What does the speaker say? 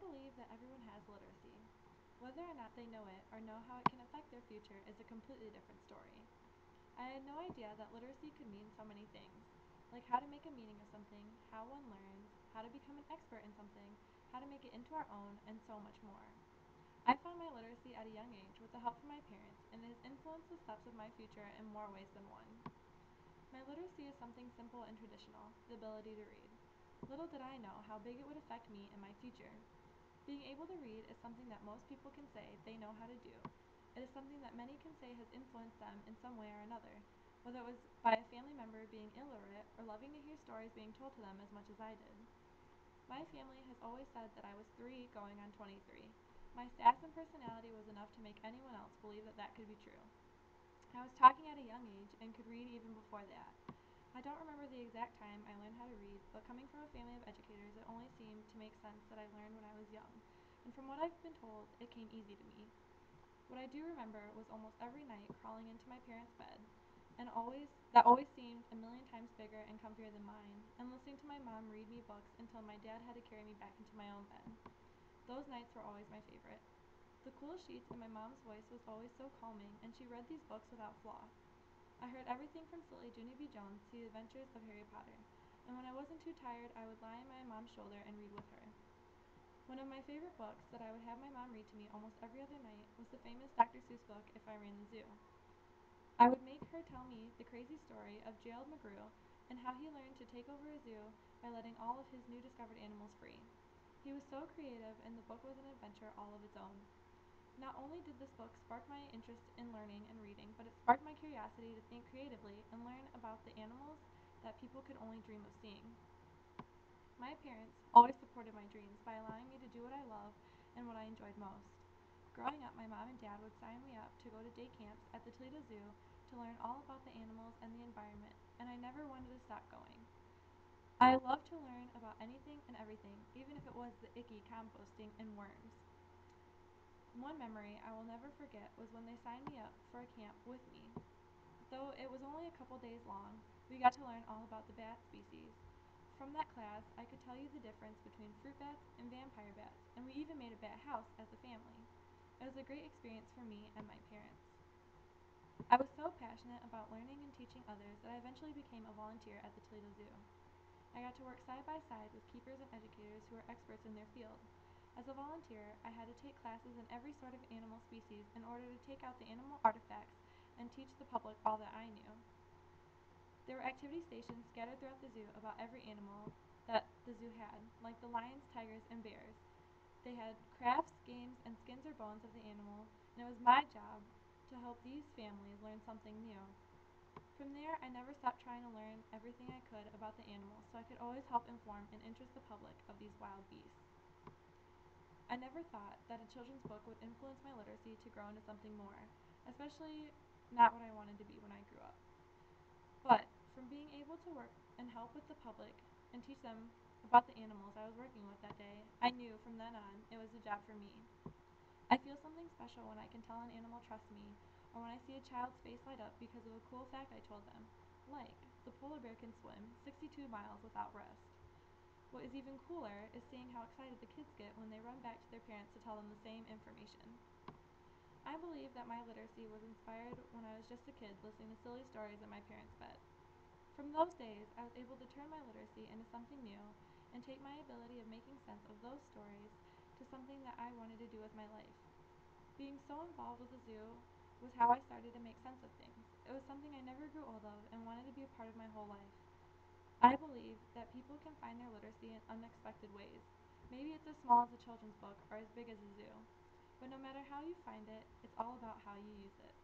believe that everyone has literacy. Whether or not they know it or know how it can affect their future is a completely different story. I had no idea that literacy could mean so many things, like how to make a meaning of something, how one learns, how to become an expert in something, how to make it into our own, and so much more. I found my literacy at a young age with the help from my parents, and it has influenced the steps of my future in more ways than one. My literacy is something simple and traditional, the ability to read. Little did I know how big it would affect me and my future. Being able to read is something that most people can say they know how to do. It is something that many can say has influenced them in some way or another, whether it was by a family member being illiterate or loving to hear stories being told to them as much as I did. My family has always said that I was 3 going on 23. My sass and personality was enough to make anyone else believe that that could be true. I was talking at a young age and could read even before that. I don't remember the exact time I learned how to read, but coming from a family of educators, it only seemed to make sense that I learned when I was young. And from what I've been told, it came easy to me. What I do remember was almost every night crawling into my parents' bed, and always seemed a million times bigger and comfier than mine, and listening to my mom read me books until my dad had to carry me back into my own bed. Those nights were always my favorite. The cool sheets and my mom's voice was always so calming, and she read these books without flaw. I heard everything from silly Junie B. Jones to the adventures of Harry Potter, and when I wasn't too tired, I would lie on my mom's shoulder and read with her. One of my favorite books that I would have my mom read to me almost every other night was the famous Dr. Seuss book, If I Ran the Zoo. I would make her tell me the crazy story of Gerald McGrew and how he learned to take over a zoo by letting all of his new discovered animals free. He was so creative, and the book was an adventure all of its own. Not only did this book spark my interest in learning and reading, but it sparked my curiosity to think creatively and learn about the animals that people could only dream of seeing. My parents always supported my dreams by allowing me to do what I love and what I enjoyed most. Growing up, my mom and dad would sign me up to go to day camps at the Toledo Zoo to learn all about the animals and the environment, and I never wanted to stop going. I love to learn about anything and everything, even if it was the icky composting and worms. One memory I will never forget was when they signed me up for a camp with me. Though it was only a couple days long, we got to learn all about the bat species. From that class, I could tell you the difference between fruit bats and vampire bats, and we even made a bat house as a family. It was a great experience for me and my parents. I was so passionate about learning and teaching others that I eventually became a volunteer at the Toledo Zoo. I got to work side by side with keepers and educators who were experts in their field. As a volunteer, I had to take classes in every sort of animal species in order to take out the animal artifacts and teach the public all that I knew. There were activity stations scattered throughout the zoo about every animal that the zoo had, like the lions, tigers, and bears. They had crafts, games, and skins or bones of the animal, and it was my job to help these families learn something new. From there, I never stopped trying to learn everything I could about the animals so I could always help inform and interest the public of these wild beasts. I never thought that a children's book would influence my literacy to grow into something more, especially not what I wanted to be when I grew up. But from being able to work and help with the public and teach them about the animals I was working with that day, I knew from then on it was a job for me. I feel something special when I can tell an animal trusts me, or when I see a child's face light up because of a cool fact I told them, like the polar bear can swim 62 miles without rest. What is even cooler is seeing how excited the kids get when they run back to their parents to tell them the same information. I believe that my literacy was inspired when I was just a kid listening to silly stories in my parents' bed. From those days, I was able to turn my literacy into something new and take my ability of making sense of those stories to something that I wanted to do with my life. Being so involved with the zoo was how I started to make sense of things. It was something I never grew old of and wanted to be a part of my whole life. I believe that people can find their literacy in unexpected ways. Maybe it's as small as a children's book or as big as a zoo. But no matter how you find it, it's all about how you use it.